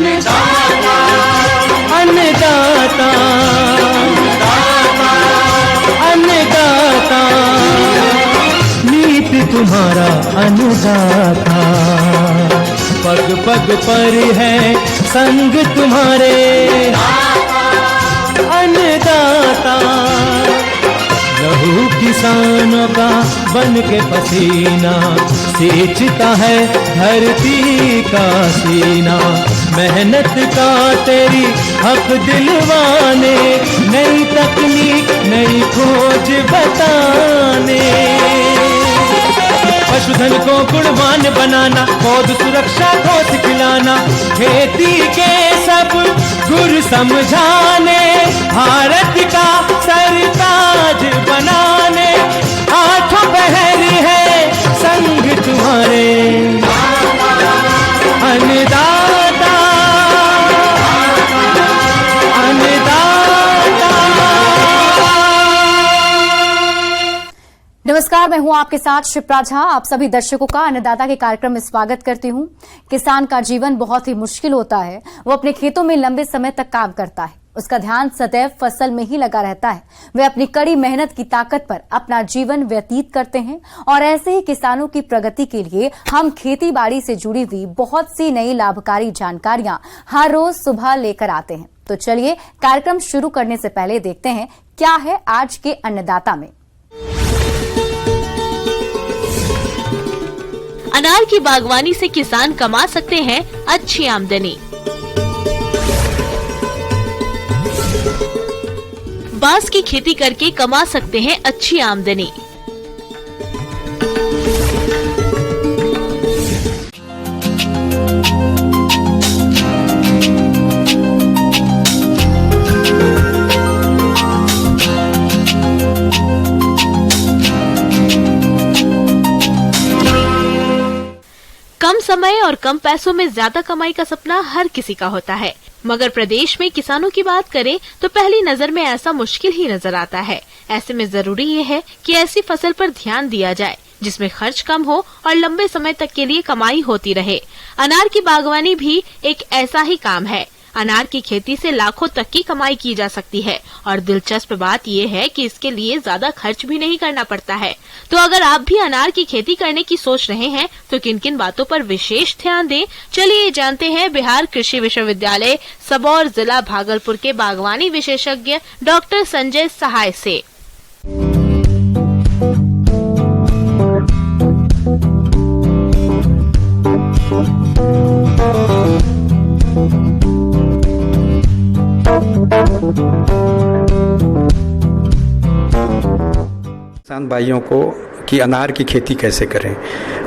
अन्नदाता, अन्नदाता, अन्नदाता, नीत तुम्हारा अन्नदाता, पग पग पर है संग तुम्हारे अन्नदाता। लहू किसानों का बन के पसीना सींचता है धरती का सीना, मेहनत का तेरी हक दिलवाने, नई तकनीक नई खोज बताने। पशुधन को गुणवान बनाना, पौध सुरक्षा को सिखलाना, खेती के सब गुर समझाने, भारत का सरताज बनाने, आठों पहर है संग तुम्हारे अन्नदाता, अन्नदाता। नमस्कार, मैं हूं आपके साथ शिप्रा झा। आप सभी दर्शकों का अन्नदाता के कार्यक्रम में स्वागत करती हूं। किसान का जीवन बहुत ही मुश्किल होता है। वो अपने खेतों में लंबे समय तक काम करता है, उसका ध्यान सदैव फसल में ही लगा रहता है। वे अपनी कड़ी मेहनत की ताकत पर अपना जीवन व्यतीत करते हैं और ऐसे ही किसानों की प्रगति के लिए हम खेती बाड़ी से जुड़ी हुई बहुत सी नई लाभकारी जानकारियां हर रोज सुबह लेकर आते हैं। तो चलिए कार्यक्रम शुरू करने से पहले देखते हैं क्या है आज के अन्नदाता में। अनार की बागवानी से किसान कमा सकते हैं अच्छी आमदनी। बांस की खेती करके कमा सकते हैं अच्छी आमदनी। कम समय और कम पैसों में ज्यादा कमाई का सपना हर किसी का होता है, मगर प्रदेश में किसानों की बात करें तो पहली नजर में ऐसा मुश्किल ही नजर आता है। ऐसे में जरूरी ये है कि ऐसी फसल पर ध्यान दिया जाए जिसमें खर्च कम हो और लंबे समय तक के लिए कमाई होती रहे। अनार की बागवानी भी एक ऐसा ही काम है। अनार की खेती से लाखों तक की कमाई की जा सकती है और दिलचस्प बात यह है कि इसके लिए ज्यादा खर्च भी नहीं करना पड़ता है। तो अगर आप भी अनार की खेती करने की सोच रहे हैं तो किन किन बातों पर विशेष ध्यान दें, चलिए जानते हैं बिहार कृषि विश्वविद्यालय सबौर जिला भागलपुर के बागवानी विशेषज्ञ डॉक्टर संजय सहाय से। किसान भाइयों को कि अनार की खेती कैसे करें।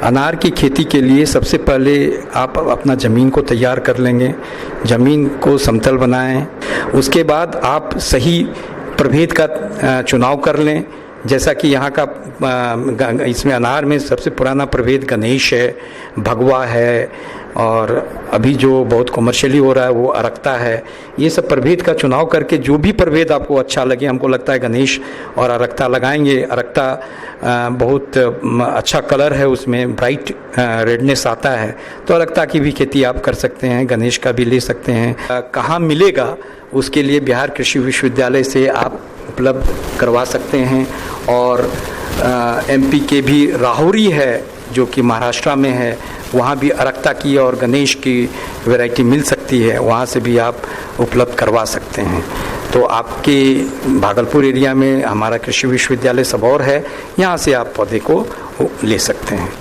अनार की खेती के लिए सबसे पहले आप अपना ज़मीन को तैयार कर लेंगे, ज़मीन को समतल बनाएं। उसके बाद आप सही प्रभेद का चुनाव कर लें। जैसा कि यहाँ का इसमें अनार में सबसे पुराना प्रभेद गणेश है, भगवा है और अभी जो बहुत कमर्शियली हो रहा है वो अरक्ता है। ये सब प्रभेद का चुनाव करके जो भी प्रभेद आपको अच्छा लगे, हमको लगता है गणेश और अरक्ता लगाएंगे। अरक्ता बहुत अच्छा कलर है, उसमें ब्राइट रेडनेस आता है, तो अरक्ता की भी खेती आप कर सकते हैं, गणेश का भी ले सकते हैं। कहाँ मिलेगा उसके लिए बिहार कृषि विश्वविद्यालय से आप उपलब्ध करवा सकते हैं। और एमपी के भी राहुरी है जो कि महाराष्ट्र में है, वहाँ भी अरक्ता की और गणेश की वैरायटी मिल सकती है, वहाँ से भी आप उपलब्ध करवा सकते हैं। तो आपके भागलपुर एरिया में हमारा कृषि विश्वविद्यालय सबौर है, यहाँ से आप पौधे को ले सकते हैं।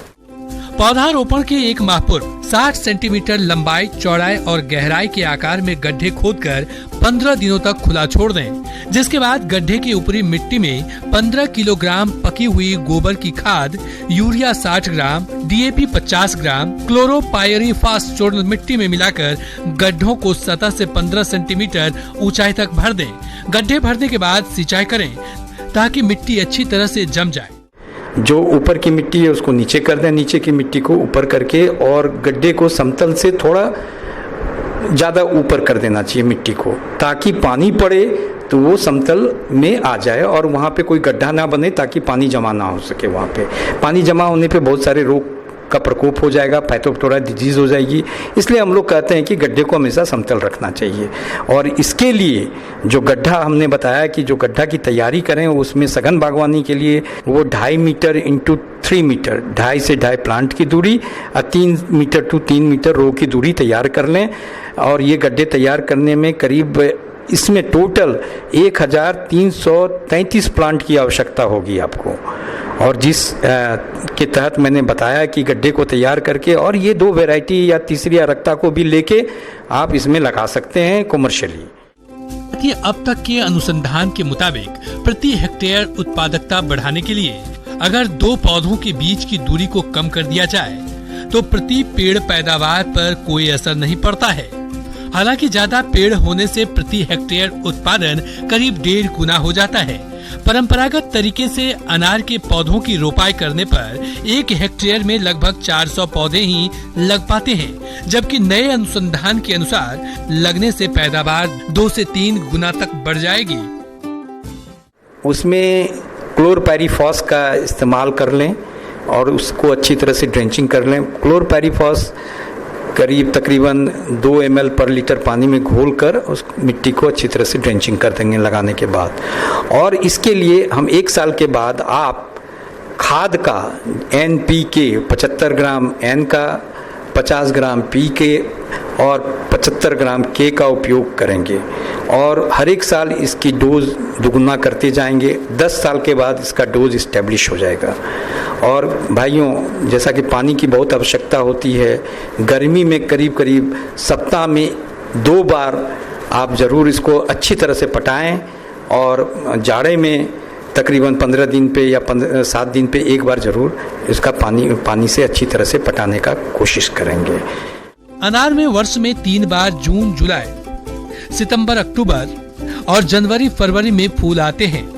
पौधारोपण के एक माह पूर्व 60 सेंटीमीटर लंबाई, चौड़ाई और गहराई के आकार में गड्ढे खोदकर 15 दिनों तक खुला छोड़ दें, जिसके बाद गड्ढे की ऊपरी मिट्टी में 15 किलोग्राम पकी हुई गोबर की खाद, यूरिया 60 ग्राम, डीएपी 50 ग्राम, क्लोरोपायरीफास चूर्ण मिट्टी में मिलाकर गड्ढों को सतह से 15 सेंटीमीटर ऊंचाई तक भर दें। गड्ढे भरने के बाद सिंचाई करें ताकि मिट्टी अच्छी तरह से जम जाए। जो ऊपर की मिट्टी है उसको नीचे कर दें, नीचे की मिट्टी को ऊपर करके, और गड्ढे को समतल से थोड़ा ज़्यादा ऊपर कर देना चाहिए मिट्टी को, ताकि पानी पड़े तो वो समतल में आ जाए और वहाँ पे कोई गड्ढा ना बने, ताकि पानी जमा ना हो सके। वहाँ पे पानी जमा होने पे बहुत सारे रोग का प्रकोप हो जाएगा, फाइटोप्थोरा डिजीज हो जाएगी। इसलिए हम लोग कहते हैं कि गड्ढे को हमेशा समतल रखना चाहिए। और इसके लिए जो गड्ढा हमने बताया कि जो गड्ढा की तैयारी करें उसमें सघन बागवानी के लिए वो 2.5 मीटर इंटू 3 मीटर, 2.5 से 2.5 प्लांट की दूरी और 3 मीटर टू 3 मीटर रो की दूरी तैयार कर लें। और ये गड्ढे तैयार करने में करीब इसमें टोटल 1333 प्लांट की आवश्यकता होगी आपको। और जिस के तहत मैंने बताया कि गड्ढे को तैयार करके और ये 2 वैरायटी या तीसरी अरक्ता को भी लेके आप इसमें लगा सकते हैं कमर्शियली। अब तक के अनुसंधान के मुताबिक प्रति हेक्टेयर उत्पादकता बढ़ाने के लिए अगर 2 पौधों के बीच की दूरी को कम कर दिया जाए तो प्रति पेड़ पैदावार पर कोई असर नहीं पड़ता है। हालांकि ज्यादा पेड़ होने से प्रति हेक्टेयर उत्पादन करीब 1.5 गुना हो जाता है। परंपरागत तरीके से अनार के पौधों की रोपाई करने पर 1 हेक्टेयर में लगभग 400 पौधे ही लग पाते हैं, जबकि नए अनुसंधान के अनुसार लगने से पैदावार 2 से 3 गुना तक बढ़ जाएगी। उसमें क्लोरपायरीफॉस का इस्तेमाल कर लें और उसको अच्छी तरह से ड्रेंचिंग कर लें। क्लोरपायरीफॉस करीब तकरीबन 2 ml पर लीटर पानी में घोलकर उस मिट्टी को अच्छी तरह से ड्रेंचिंग कर देंगे लगाने के बाद। और इसके लिए हम 1 साल के बाद आप खाद का NPK 75 ग्राम N का, 50 ग्राम P के और 75 ग्राम K का उपयोग करेंगे और हर एक साल इसकी डोज दुगुना करते जाएंगे। 10 साल के बाद इसका डोज इस्टेब्लिश हो जाएगा। और भाइयों, जैसा कि पानी की बहुत आवश्यकता होती है, गर्मी में करीब करीब सप्ताह में 2 बार आप ज़रूर इसको अच्छी तरह से पटाएं और जाड़े में तकरीबन 15 दिन पे या 7 दिन पे 1 बार ज़रूर इसका पानी से अच्छी तरह से पटाने का कोशिश करेंगे। अनार में वर्ष में 3 बार जून जुलाई, सितंबर अक्टूबर और जनवरी फरवरी में फूल आते हैं।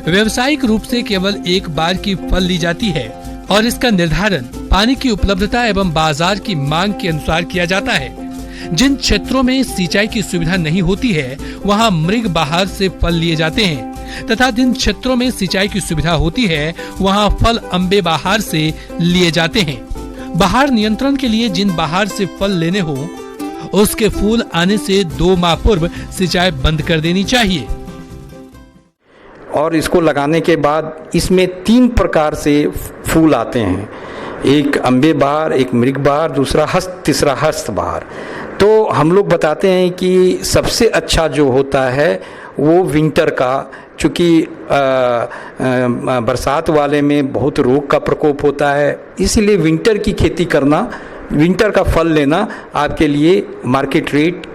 व्यावसायिक रूप से केवल 1 बार की फल ली जाती है और इसका निर्धारण पानी की उपलब्धता एवं बाजार की मांग के अनुसार किया जाता है। जिन क्षेत्रों में सिंचाई की सुविधा नहीं होती है वहां मृग बहार से फल लिए जाते हैं तथा जिन क्षेत्रों में सिंचाई की सुविधा होती है वहां फल अम्बे बहार से लिए जाते हैं। बहार नियंत्रण के लिए जिन बहार से फल लेने हो उसके फूल आने से 2 माह पूर्व सिंचाई बंद कर देनी चाहिए। और इसको लगाने के बाद इसमें 3 प्रकार से फूल आते हैं, एक अम्बे बहार, एक मृग बहार, दूसरा हस्त, तीसरा हस्त बहार। तो हम लोग बताते हैं कि सबसे अच्छा जो होता है वो विंटर का, चूँकि बरसात वाले में बहुत रोग का प्रकोप होता है, इसीलिए विंटर की खेती करना, विंटर का फल लेना आपके लिए मार्केट रेट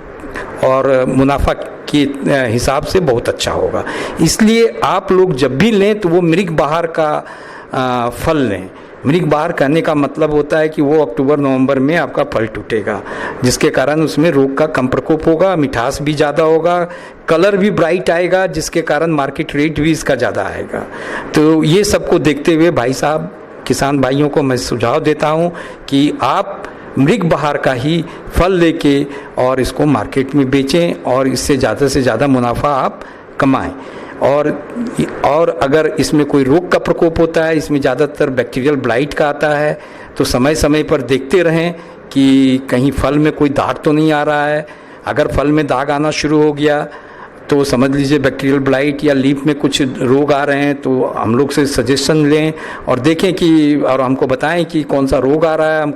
और मुनाफा के हिसाब से बहुत अच्छा होगा। इसलिए आप लोग जब भी लें तो वो मृग बहार का फल लें। मृग बहार कहने का मतलब होता है कि वो अक्टूबर नवंबर में आपका फल टूटेगा, जिसके कारण उसमें रोग का कम प्रकोप होगा, मिठास भी ज़्यादा होगा, कलर भी ब्राइट आएगा, जिसके कारण मार्केट रेट भी इसका ज़्यादा आएगा। तो ये सबको देखते हुए भाई साहब, किसान भाइयों को मैं सुझाव देता हूँ कि आप मृग बहार का ही फल लेके और इसको मार्केट में बेचें और इससे ज़्यादा से ज़्यादा मुनाफा आप कमाएं। और अगर इसमें कोई रोग का प्रकोप होता है, इसमें ज़्यादातर बैक्टीरियल ब्लाइट का आता है, तो समय समय पर देखते रहें कि कहीं फल में कोई दाग तो नहीं आ रहा है। अगर फल में दाग आना शुरू हो गया तो समझ लीजिए बैक्टीरियल ब्लाइट या लीफ में कुछ रोग आ रहे हैं, तो हम लोग से सजेशन लें और देखें कि, और हमको बताएं कि कौन सा रोग आ रहा है,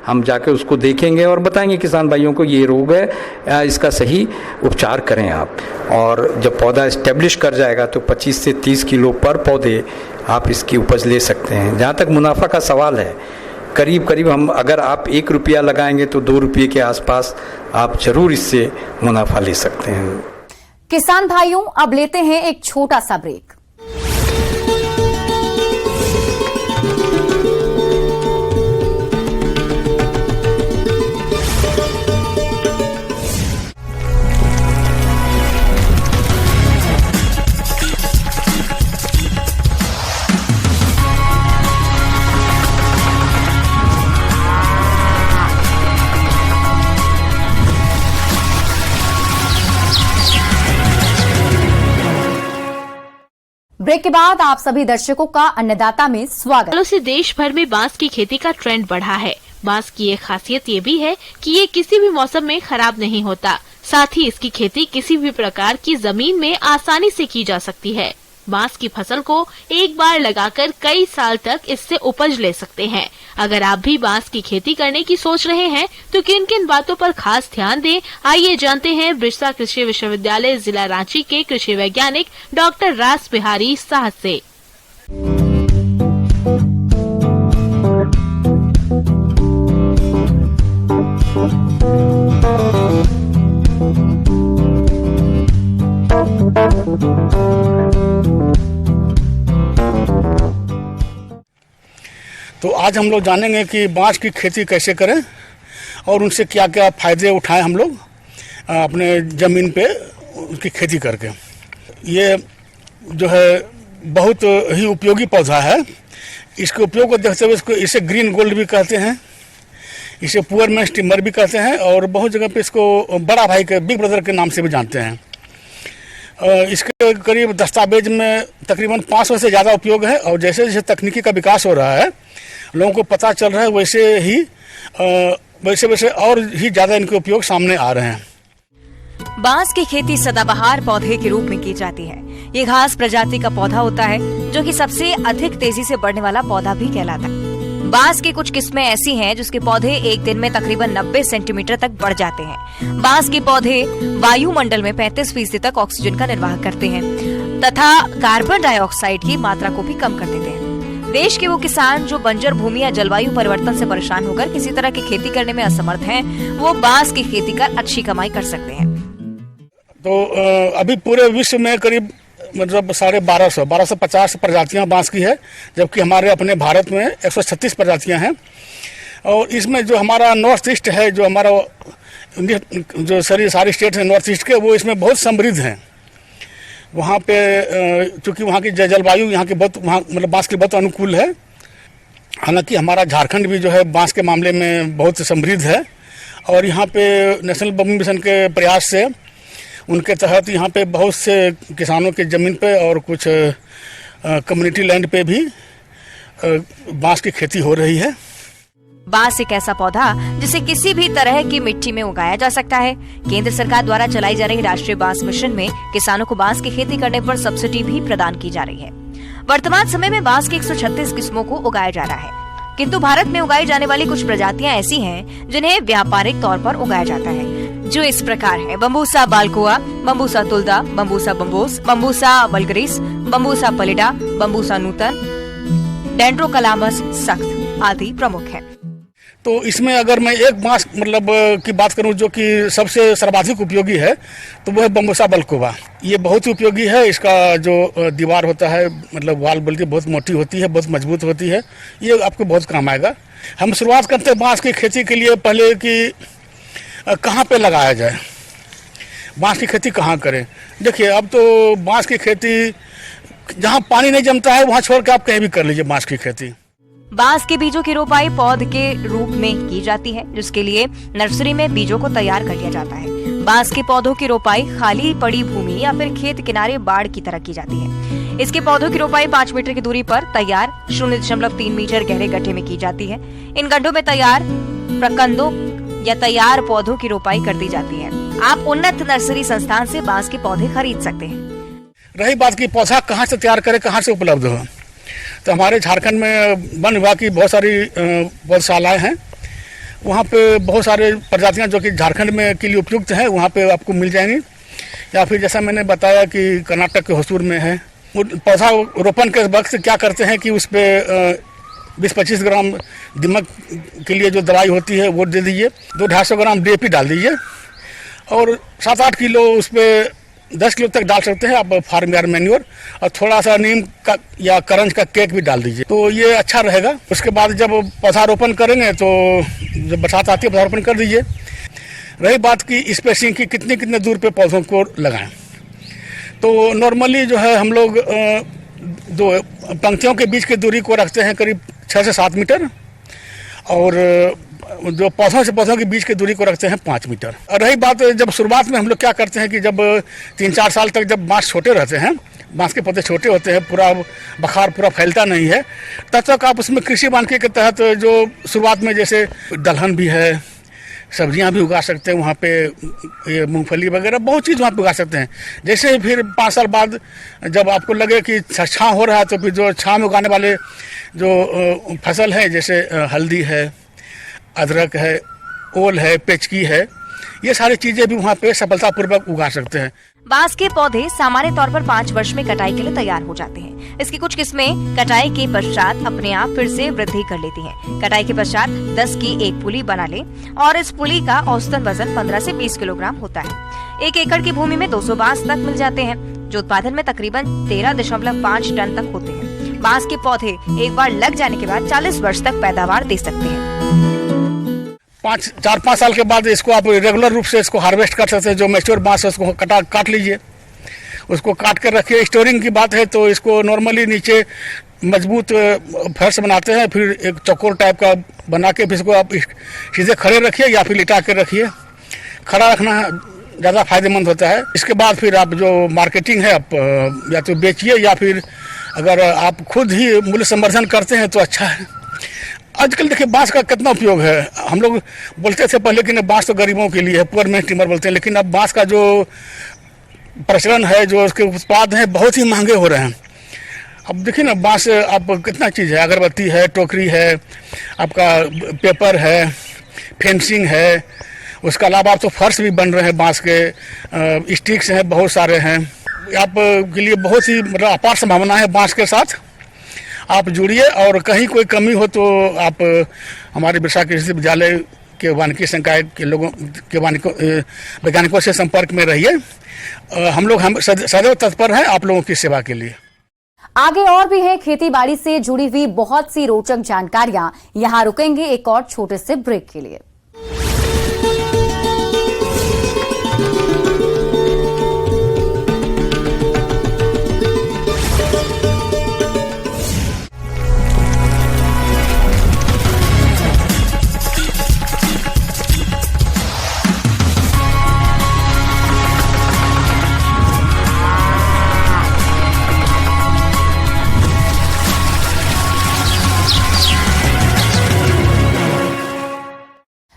हम जाके उसको देखेंगे और बताएंगे किसान भाइयों को ये रोग है, इसका सही उपचार करें आप। और जब पौधा इस्टेब्लिश कर जाएगा तो 25 से 30 किलो पर पौधे आप इसकी उपज ले सकते हैं। जहाँ तक मुनाफा का सवाल है, करीब करीब हम अगर आप 1 रुपया लगाएंगे तो 2 रुपये के आसपास आप जरूर इससे मुनाफा ले सकते हैं। किसान भाइयों, अब लेते हैं एक छोटा सा ब्रेक। ब्रेक के बाद आप सभी दर्शकों का अन्नदाता में स्वागत। सालों से देश भर में बांस की खेती का ट्रेंड बढ़ा है। बांस की एक खासियत ये भी है कि ये किसी भी मौसम में खराब नहीं होता। साथ ही इसकी खेती किसी भी प्रकार की जमीन में आसानी से की जा सकती है। बांस की फसल को एक बार लगाकर कई साल तक इससे उपज ले सकते हैं। अगर आप भी बांस की खेती करने की सोच रहे हैं तो किन किन बातों पर खास ध्यान दें, आइए जानते हैं बिरसा कृषि विश्वविद्यालय जिला रांची के कृषि वैज्ञानिक डॉक्टर रास बिहारी साह से। तो आज हम लोग जानेंगे कि बांस की खेती कैसे करें और उनसे क्या क्या फ़ायदे उठाएं हम लोग अपने ज़मीन पे उसकी खेती करके। ये जो है बहुत ही उपयोगी पौधा है। इसके उपयोग को देखते हुए इसे ग्रीन गोल्ड भी कहते हैं, इसे पुअर मैन टिम्बर भी कहते हैं और बहुत जगह पे इसको बड़ा भाई के बिग ब्रदर के नाम से भी जानते हैं। इसके करीब दस्तावेज में तकरीबन 500 से ज़्यादा उपयोग है और जैसे जैसे तकनीकी का विकास हो रहा है, लोगों को पता चल रहा है, वैसे वैसे और ही ज़्यादा इनके उपयोग सामने आ रहे हैं। बांस की खेती सदाबहार पौधे के रूप में की जाती है। ये घास प्रजाति का पौधा होता है जो कि सबसे अधिक तेजी से बढ़ने वाला पौधा भी कहलाता है। बांस की कुछ किस्में ऐसी हैं जिसके पौधे एक दिन में तकरीबन 90 सेंटीमीटर तक बढ़ जाते हैं। बांस के पौधे वायुमंडल में 35% तक ऑक्सीजन का निर्वाह करते हैं तथा कार्बन डाइऑक्साइड की मात्रा को भी कम कर देते हैं। देश के वो किसान जो बंजर भूमि या जलवायु परिवर्तन से परेशान होकर किसी तरह की खेती करने में असमर्थ हैं, वो बांस की खेती कर अच्छी कमाई कर सकते हैं। तो अभी पूरे विश्व में करीब मतलब 1250 प्रजातियां बांस की है, जबकि हमारे अपने भारत में 136 प्रजातियां हैं। और इसमें जो हमारा नॉर्थ ईस्ट है, जो हमारा जो सारी स्टेट है नॉर्थ ईस्ट के, वो इसमें बहुत समृद्ध हैं। वहाँ पे चूँकि वहाँ की जलवायु यहाँ की बहुत मतलब बांस की बहुत अनुकूल है। हालांकि हमारा झारखंड भी जो है बांस के मामले में बहुत समृद्ध है और यहाँ पे नेशनल बम्बू मिशन के प्रयास से उनके तहत यहाँ पे बहुत से किसानों के ज़मीन पे और कुछ कम्युनिटी लैंड पे भी बांस की खेती हो रही है। बांस एक ऐसा पौधा जिसे किसी भी तरह की मिट्टी में उगाया जा सकता है। केंद्र सरकार द्वारा चलाई जा रही राष्ट्रीय बांस मिशन में किसानों को बांस की खेती करने पर सब्सिडी भी प्रदान की जा रही है। वर्तमान समय में बांस की 136 किस्मों को उगाया जा रहा है, किंतु भारत में उगाई जाने वाली कुछ प्रजातियां ऐसी हैं जिन्हें व्यापारिक तौर पर उगाया जाता है, जो इस प्रकार है: बम्बूसा बाल्कोआ, बम्बूसा तुलदा, बम्बूसा बम्बोस, बम्बूसा वल्गरिस, बम्बूसा पलिडा, बम्बूसा नूतन, डेंड्रोकलामस सख्त आदि प्रमुख हैं। तो इसमें अगर मैं एक बांस मतलब की बात करूं जो कि सबसे सर्वाधिक उपयोगी है, तो वो है बम्बूसा बाल्कोआ। ये बहुत ही उपयोगी है। इसका जो दीवार होता है, मतलब वाल बोलती है, बहुत मोटी होती है, बहुत मजबूत होती है। ये आपको बहुत काम आएगा। हम शुरुआत करते हैं बांस की खेती के लिए पहले कि कहाँ पे लगाया जाए, बांस की खेती कहाँ करें। देखिए, अब तो बांस की खेती जहाँ पानी नहीं जमता है वहाँ छोड़ के आप कहीं भी कर लीजिए बांस की खेती। बांस के बीजों की रोपाई पौध के रूप में की जाती है, जिसके लिए नर्सरी में बीजों को तैयार कर लिया जाता है। बांस के पौधों की रोपाई खाली पड़ी भूमि या फिर खेत किनारे बाड़ की तरह की जाती है। इसके पौधों की रोपाई 5 मीटर की दूरी पर तैयार 0.3 मीटर गहरे गड्ढे में की जाती है। इन गड्ढों में तैयार प्रकंदों या तैयार पौधों की रोपाई कर दी जाती है। आप उन्नत नर्सरी संस्थान से बांस के पौधे खरीद सकते हैं। रही बात की पौधा कहाँ से तैयार करें, कहाँ से उपलब्ध हो, तो हमारे झारखंड में वन विभाग की बहुत सारी पौधशालाएँ हैं। वहाँ पे बहुत सारे प्रजातियाँ जो कि झारखंड में के लिए उपयुक्त हैं, वहाँ पे आपको मिल जाएंगी। या फिर जैसा मैंने बताया कि कर्नाटक के होसूर में है। पौधा रोपण के वक्त क्या करते हैं कि उस पर 20-25 ग्राम दीमक के लिए जो दवाई होती है वो दे दीजिए, 200-250 ग्राम DAP डाल दीजिए और 7-8 किलो उस पर 10 किलो तक डाल सकते हैं आप फार्म यार्ड मैन्योर, और थोड़ा सा नीम का या करंज का केक भी डाल दीजिए, तो ये अच्छा रहेगा। उसके बाद जब पौधारोपण करेंगे तो जब बरसात आती है पौधारोपण कर दीजिए। रही बात की स्पेसिंग की कितने दूर पे पौधों को लगाएं, तो नॉर्मली जो है हम लोग दो पंक्तियों के बीच की दूरी को रखते हैं करीब 6 से 7 मीटर और जो पौधों से पौधों के बीच की दूरी को रखते हैं 5 मीटर। और रही बात जब शुरुआत में हम लोग क्या करते हैं कि जब 3-4 साल तक जब बांस छोटे रहते हैं, बांस के पौधे छोटे होते हैं, पूरा बखार पूरा फैलता नहीं है, तब तक आप उसमें कृषि वानिकी के तहत जो शुरुआत में जैसे दलहन भी है, सब्जियां भी उगा सकते हैं वहाँ पे, ये मूंगफली वगैरह बहुत चीज़ वहाँ पे उगा सकते हैं। जैसे फिर 5 साल बाद जब आपको लगे कि छाँव हो रहा है, तो फिर जो छाँव में उगाने वाले जो फसल है, जैसे हल्दी है, अदरक है, ओल है, पेचकी है, ये सारी चीज़ें भी वहाँ पे सफलतापूर्वक उगा सकते हैं। बांस के पौधे सामान्य तौर पर 5 वर्ष में कटाई के लिए तैयार हो जाते हैं। इसकी कुछ किस्में कटाई के पश्चात अपने आप फिर से वृद्धि कर लेती हैं। कटाई के पश्चात 10 की एक पुली बना ले और इस पुली का औसतन वजन 15 से 20 किलोग्राम होता है। 1 एकड़ की भूमि में 200 बांस तक मिल जाते हैं, जो उत्पादन में तकरीबन 13.5 टन तक होते हैं। बांस के पौधे एक बार लग जाने के बाद 40 वर्ष तक पैदावार दे सकते हैं। 4-5 साल के बाद इसको आप रेगुलर रूप से इसको हार्वेस्ट कर सकते हैं। जो मैच्योर बांस है उसको काट लीजिए, उसको काट कर रखिए। स्टोरिंग की बात है तो इसको नॉर्मली नीचे मजबूत फर्श बनाते हैं, फिर एक चौकोर टाइप का बना के फिर इसको आप सीधे खड़े रखिए या फिर लिटा के रखिए। खड़ा रखना ज़्यादा फायदेमंद होता है। इसके बाद फिर आप जो मार्केटिंग है आप या तो बेचिए या फिर अगर आप खुद ही मूल्य संवर्धन करते हैं तो अच्छा है। आजकल देखिए बांस का कितना उपयोग है। हम लोग बोलते थे पहले कि बांस तो गरीबों के लिए है, पुअर मैन टिम्बर बोलते हैं, लेकिन अब बांस का जो प्रचलन है, जो उसके उत्पाद हैं बहुत ही महंगे हो रहे हैं। अब देखिए ना, बांस आप कितना चीज़ है, अगरबत्ती है, टोकरी है, आपका पेपर है, फेंसिंग है, उसके अलावा आप तो फर्श भी बन रहे हैं बांस के, स्टिक्स हैं बहुत सारे हैं। आप के लिए बहुत ही मतलब अपार संभावना है बांस के साथ। आप जुड़िए और कहीं कोई कमी हो तो आप हमारे बिरसा कृषि विद्यालय के वानिकी संकाय के लोगों के वैज्ञानिकों से संपर्क में रहिए। हम लोग सदैव तत्पर हैं आप लोगों की सेवा के लिए। आगे और भी है खेती बाड़ी से जुड़ी हुई बहुत सी रोचक जानकारियां। यहां रुकेंगे एक और छोटे से ब्रेक के लिए।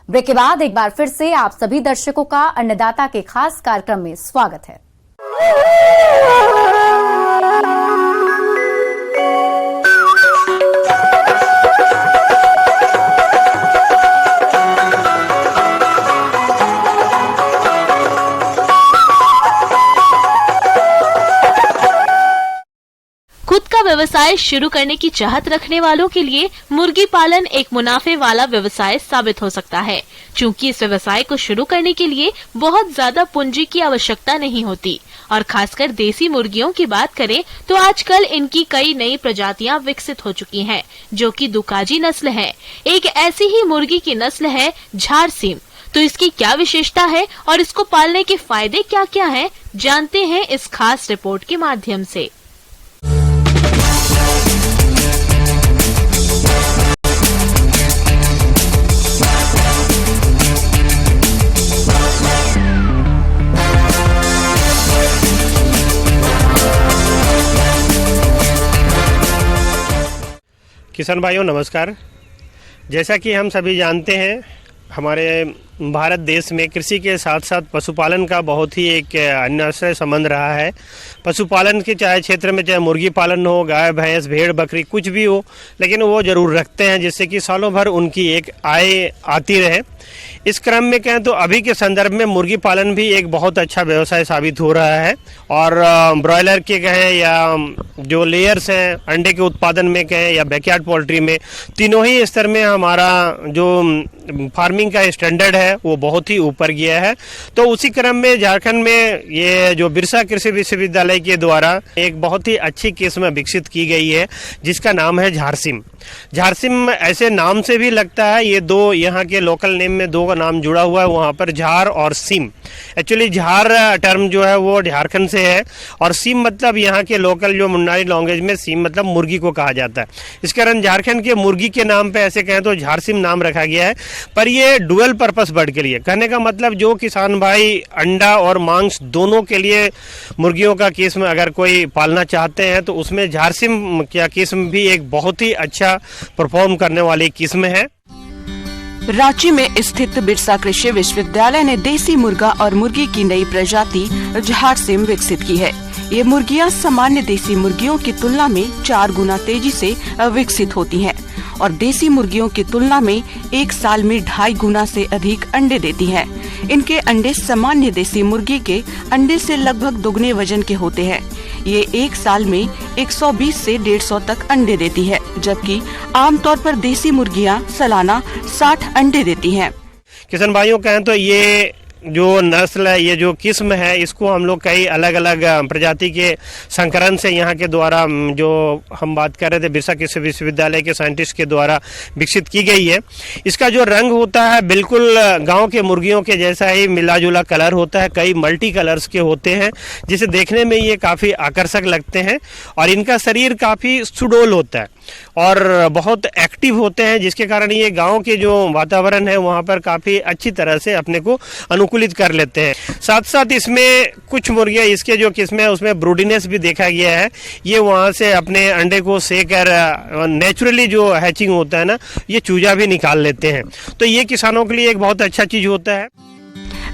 ब्रेक के बाद एक बार फिर से आप सभी दर्शकों का अन्नदाता के खास कार्यक्रम में स्वागत है। खुद का व्यवसाय शुरू करने की चाहत रखने वालों के लिए मुर्गी पालन एक मुनाफे वाला व्यवसाय साबित हो सकता है, क्योंकि इस व्यवसाय को शुरू करने के लिए बहुत ज्यादा पूंजी की आवश्यकता नहीं होती। और खासकर देसी मुर्गियों की बात करें तो आजकल इनकी कई नई प्रजातियां विकसित हो चुकी हैं, जो कि दुकाजी नस्ल है। एक ऐसी ही मुर्गी की नस्ल है झारसीम। तो इसकी क्या विशेषता है और इसको पालने के फायदे क्या क्या हैं, जानते हैं इस खास रिपोर्ट के माध्यम से। किसान भाइयों नमस्कार। जैसा कि हम सभी जानते हैं, हमारे भारत देश में कृषि के साथ साथ पशुपालन का बहुत ही एक अन्योन्य संबंध रहा है। पशुपालन के चाहे क्षेत्र में चाहे मुर्गी पालन हो, गाय भैंस भेड़ बकरी कुछ भी हो, लेकिन वो जरूर रखते हैं जिससे कि सालों भर उनकी एक आय आती रहे। इस क्रम में कहें तो अभी के संदर्भ में मुर्गी पालन भी एक बहुत अच्छा व्यवसाय साबित हो रहा है। और ब्रॉयलर के कहें या जो लेयर्स हैं अंडे के उत्पादन में कहें या बैकयार्ड पोल्ट्री में, तीनों ही स्तर में हमारा जो फार्मिंग का स्टैंडर्ड है वो बहुत ही ऊपर गया है। तो उसी क्रम में झारखंड में ये जो बिरसा कृषि विश्वविद्यालय के द्वारा एक बहुत ही अच्छी किस्म विकसित की गई है जिसका नाम है झारसीम। झारसीम ऐसे नाम से भी लगता है, ये दो यहाँ के लोकल नेम में दो का नाम जुड़ा हुआ है, वहाँ पर झार और सीम। एक्चुअली झार टर्म जो है वो झारखंड से है और सीम मतलब यहाँ के लोकल जो मुंडारी लैंग्वेज में सीम मतलब मुर्गी को कहा जाता है। इस कारण झारखंड के मुर्गी के नाम पे ऐसे कहें तो झारसीम नाम रखा गया है। पर ये डुअल पर्पस बर्ड के लिए। कहने का मतलब जो किसान भाई अंडा और मांस दोनों के लिए मुर्गियों का किस्म अगर कोई पालना चाहते हैं तो उसमें झारसिम क्या किस्म भी एक बहुत ही अच्छा परफॉर्म करने वाली किस्म है। रांची में स्थित बिरसा कृषि विश्वविद्यालय ने देसी मुर्गा और मुर्गी की नई प्रजाति झारसिम विकसित की है। ये मुर्गियां सामान्य देसी मुर्गियों की तुलना में 4 गुना तेजी से विकसित होती हैं और देसी मुर्गियों की तुलना में एक साल में 2.5 गुना से अधिक अंडे देती हैं। इनके अंडे सामान्य देसी मुर्गी के अंडे से लगभग दुगने वजन के होते हैं। ये एक साल में 120 से 150 तक अंडे देती है, जबकि आमतौर पर देसी मुर्गियां सालाना 60 अंडे देती हैं। किसान भाइयों कहें तो ये जो नस्ल है, ये जो किस्म है, इसको हम लोग कई अलग अलग प्रजाति के संकरण से यहाँ के द्वारा जो हम बात कर रहे थे बिरसा कृषि विश्वविद्यालय के साइंटिस्ट के द्वारा विकसित की गई है। इसका जो रंग होता है बिल्कुल गांव के मुर्गियों के जैसा ही मिला जुला कलर होता है, कई मल्टी कलर्स के होते हैं जिसे देखने में ये काफ़ी आकर्षक लगते हैं और इनका शरीर काफ़ी सुडौल होता है और बहुत एक्टिव होते हैं, जिसके कारण ये गांव के जो वातावरण है वहाँ पर काफ़ी अच्छी तरह से अपने को अनुकूलित कर लेते हैं। साथ साथ इसमें कुछ मुर्गियाँ इसके जो किस्में है उसमें ब्रूडिनेस भी देखा गया है। ये वहाँ से अपने अंडे को सेकर नेचुरली जो हैचिंग होता है ना, ये चूजा भी निकाल लेते हैं। तो ये किसानों के लिए एक बहुत अच्छा चीज़ होता है।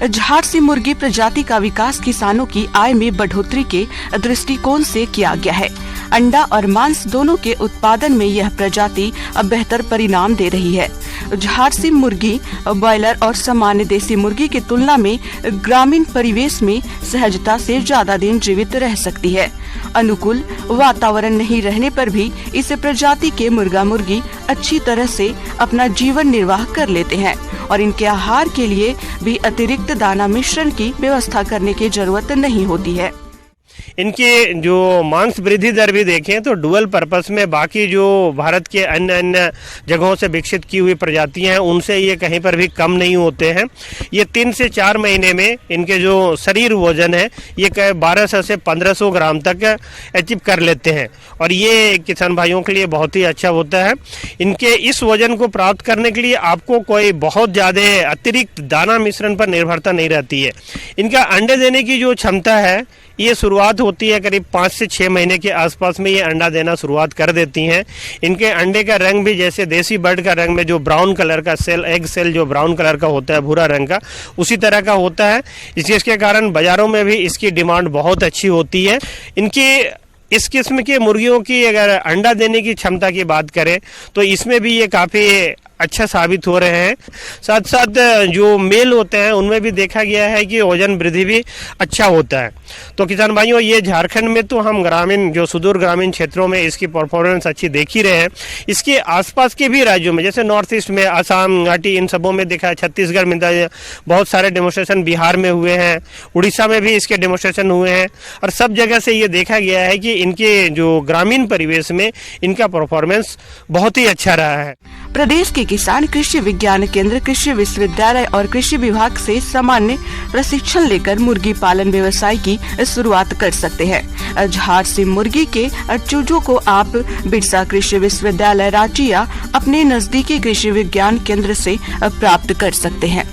झारसिम मुर्गी प्रजाति का विकास किसानों की आय में बढ़ोतरी के दृष्टिकोण से किया गया है। अंडा और मांस दोनों के उत्पादन में यह प्रजाति अब बेहतर परिणाम दे रही है। झारसिम मुर्गी ब्रॉयलर और सामान्य देसी मुर्गी की तुलना में ग्रामीण परिवेश में सहजता से ज्यादा दिन जीवित रह सकती है। अनुकूल वातावरण नहीं रहने पर भी इस प्रजाति के मुर्गा मुर्गी अच्छी तरह से अपना जीवन निर्वाह कर लेते हैं और इनके आहार के लिए भी अतिरिक्त दाना मिश्रण की व्यवस्था करने की जरूरत नहीं होती है। इनकी जो मांस वृद्धि दर भी देखें तो डुअल पर्पस में बाकी जो भारत के अन्य अन्य जगहों से विकसित की हुई प्रजातियां हैं उनसे ये कहीं पर भी कम नहीं होते हैं। ये 3 से 4 महीने में इनके जो शरीर वजन है ये 1200 से 1500 ग्राम तक अचीव कर लेते हैं और ये किसान भाइयों के लिए बहुत ही अच्छा होता है। इनके इस वजन को प्राप्त करने के लिए आपको कोई बहुत ज़्यादा अतिरिक्त दाना मिश्रण पर निर्भरता नहीं रहती है। इनका अंडे देने की जो क्षमता है ये शुरुआत होती है करीब 5 से 6 महीने के आसपास में ये अंडा देना शुरुआत कर देती हैं। इनके अंडे का रंग भी जैसे देसी बर्ड का रंग में जो ब्राउन कलर का सेल एग सेल जो ब्राउन कलर का होता है भूरा रंग का उसी तरह का होता है, जिसके कारण बाज़ारों में भी इसकी डिमांड बहुत अच्छी होती है। इनकी इस किस्म के मुर्गियों की अगर अंडा देने की क्षमता की बात करें तो इसमें भी ये काफ़ी अच्छा साबित हो रहे हैं। साथ साथ जो मेल होते हैं उनमें भी देखा गया है कि वजन वृद्धि भी अच्छा होता है। तो किसान भाइयों ये झारखंड में तो हम ग्रामीण जो सुदूर ग्रामीण क्षेत्रों में इसकी परफॉर्मेंस अच्छी देख ही रहे हैं। इसके आसपास के भी राज्यों में जैसे नॉर्थ ईस्ट में असम घाटी इन सबों में देखा है, छत्तीसगढ़ में बहुत सारे डेमोस्ट्रेशन बिहार में हुए हैं, उड़ीसा में भी इसके डेमोस्ट्रेशन हुए हैं और सब जगह से ये देखा गया है कि इनके जो ग्रामीण परिवेश में इनका परफॉर्मेंस बहुत ही अच्छा रहा है। प्रदेश के किसान कृषि विज्ञान केंद्र कृषि विश्वविद्यालय और कृषि विभाग से सामान्य प्रशिक्षण लेकर मुर्गी पालन व्यवसाय की शुरुआत कर सकते हैं। झारसिम मुर्गी के चूजों को आप बिरसा कृषि विश्वविद्यालय रांची या अपने नजदीकी कृषि विज्ञान केंद्र से प्राप्त कर सकते हैं।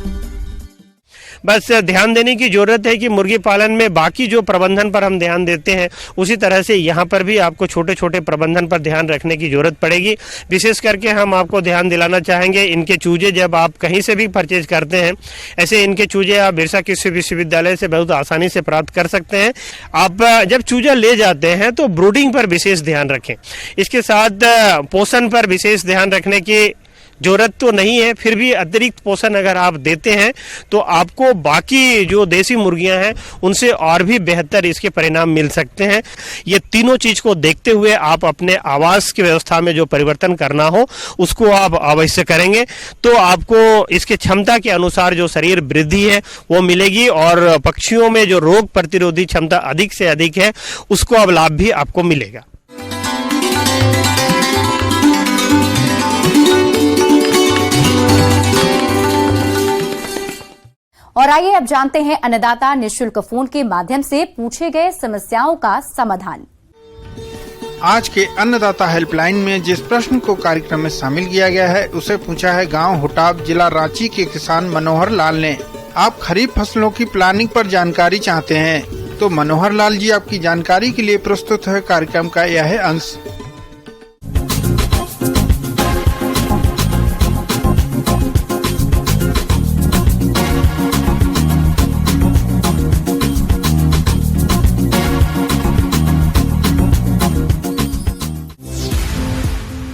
बस ध्यान देने की जरूरत है कि मुर्गी पालन में बाकी जो प्रबंधन पर हम ध्यान देते हैं उसी तरह से यहाँ पर भी आपको छोटे छोटे प्रबंधन पर ध्यान रखने की जरूरत पड़ेगी। विशेष करके हम आपको ध्यान दिलाना चाहेंगे इनके चूजे जब आप कहीं से भी परचेज करते हैं, ऐसे इनके चूजे आप बिरसा कृषि विश्वविद्यालय से बहुत आसानी से प्राप्त कर सकते हैं। आप जब चूजा ले जाते हैं तो ब्रूडिंग पर विशेष ध्यान रखें, इसके साथ पोषण पर विशेष ध्यान रखने की जरूरत तो नहीं है, फिर भी अतिरिक्त पोषण अगर आप देते हैं तो आपको बाकी जो देसी मुर्गियां हैं उनसे और भी बेहतर इसके परिणाम मिल सकते हैं। ये तीनों चीज को देखते हुए आप अपने आवास की व्यवस्था में जो परिवर्तन करना हो उसको आप अवश्य करेंगे तो आपको इसके क्षमता के अनुसार जो शरीर वृद्धि है वो मिलेगी और पक्षियों में जो रोग प्रतिरोधी क्षमता अधिक से अधिक है उसको अब लाभ भी आपको मिलेगा। और आइए अब जानते हैं अन्नदाता निःशुल्क फोन के माध्यम से पूछे गए समस्याओं का समाधान। आज के अन्नदाता हेल्पलाइन में जिस प्रश्न को कार्यक्रम में शामिल किया गया है उसे पूछा है गांव हुटाब जिला रांची के किसान मनोहर लाल ने। आप खरीफ फसलों की प्लानिंग पर जानकारी चाहते हैं तो मनोहर लाल जी आपकी जानकारी के लिए प्रस्तुत है कार्यक्रम का यह अंश।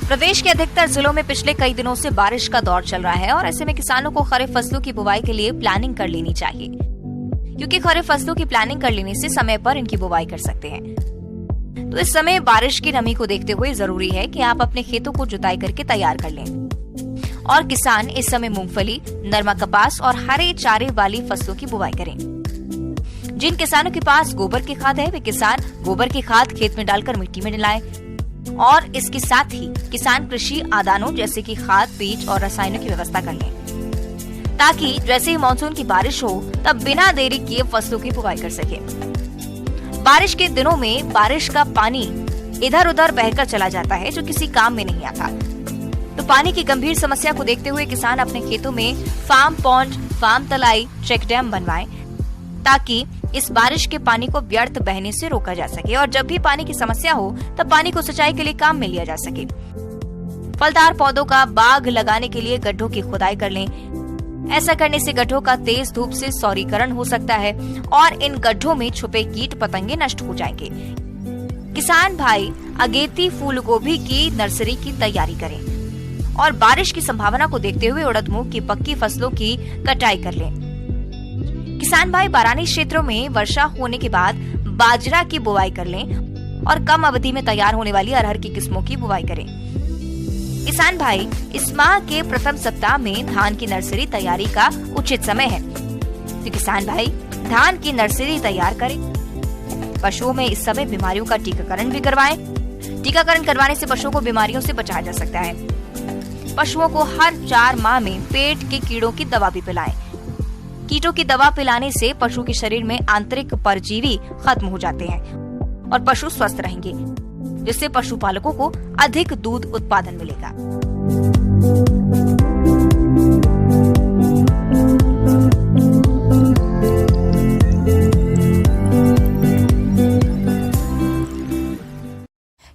प्रदेश के अधिकतर जिलों में पिछले कई दिनों से बारिश का दौर चल रहा है और ऐसे में किसानों को खरीफ फसलों की बुवाई के लिए प्लानिंग कर लेनी चाहिए, क्योंकि खरीफ फसलों की प्लानिंग कर लेने से समय पर इनकी बुवाई कर सकते हैं। तो इस समय बारिश की नमी को देखते हुए जरूरी है कि आप अपने खेतों को जुताई करके तैयार कर लें। और किसान इस समय मूंगफली, नरमा कपास और हरे चारे वाली फसलों की बुवाई करें। जिन किसानों के पास गोबर की खाद है वे किसान गोबर की खाद खेत में डालकर मिट्टी में मिलाएं। और इसके साथ ही किसान कृषि आदानों जैसे कि खाद, बीज और रसायनों की व्यवस्था कर लें, ताकि जैसे ही मानसून की बारिश हो तब बिना देरी किए फसलों की बुवाई कर सके। बारिश के दिनों में बारिश का पानी इधर उधर बहकर चला जाता है जो किसी काम में नहीं आता। तो पानी की गंभीर समस्या को देखते हुए किसान अपने खेतों में फार्म पॉन्ड, फार्म तलाई, चेक डैम बनवाएं, ताकि इस बारिश के पानी को व्यर्थ बहने से रोका जा सके और जब भी पानी की समस्या हो तब पानी को सिंचाई के लिए काम में लिया जा सके। फलदार पौधों का बाग लगाने के लिए गड्ढों की खुदाई कर लें। ऐसा करने से गड्ढों का तेज धूप से सौरीकरण हो सकता है और इन गड्ढों में छुपे कीट पतंगे नष्ट हो जाएंगे। किसान भाई अगेती फूल गोभी की नर्सरी की तैयारी करें और बारिश की संभावना को देखते हुए उड़द मूंग की पक्की फसलों की कटाई कर लें। किसान भाई बारानी क्षेत्रों में वर्षा होने के बाद बाजरा की बुवाई कर लें और कम अवधि में तैयार होने वाली अरहर की किस्मों की बुवाई करें। किसान भाई इस माह के प्रथम सप्ताह में धान की नर्सरी तैयारी का उचित समय है, तो किसान भाई धान की नर्सरी तैयार करें। पशुओं में इस समय बीमारियों का टीकाकरण भी करवाएं। टीकाकरण करवाने से पशुओं को बीमारियों से बचाया जा सकता है। पशुओं को हर 4 माह में पेट के कीड़ों की दवा भी पिलाएं। कीटों की दवा पिलाने से पशु के शरीर में आंतरिक परजीवी खत्म हो जाते हैं और पशु स्वस्थ रहेंगे, जिससे पशुपालकों को अधिक दूध उत्पादन मिलेगा।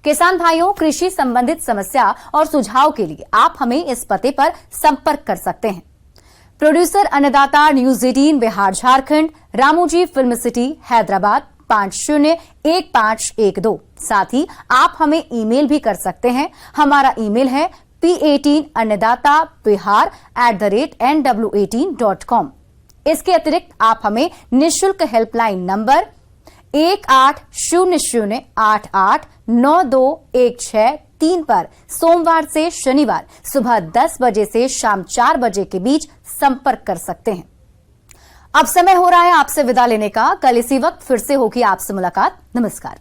किसान भाइयों, कृषि संबंधित समस्या और सुझाव के लिए आप हमें इस पते पर संपर्क कर सकते हैं। प्रोड्यूसर अन्नदाता news 18 Bihar Jharkhand, Ramoji film city Hyderabad 501512। साथ ही आप हमें ईमेल भी कर सकते हैं। हमारा ईमेल है p18annadatabihar@nw18.com। इसके अतिरिक्त आप हमें निःशुल्क हेल्पलाइन नंबर 1800889216 पर सोमवार से शनिवार सुबह 10 बजे से शाम 4 बजे के बीच संपर्क कर सकते हैं। अब समय हो रहा है आपसे विदा लेने का। कल इसी वक्त फिर से होगी आपसे मुलाकात। नमस्कार।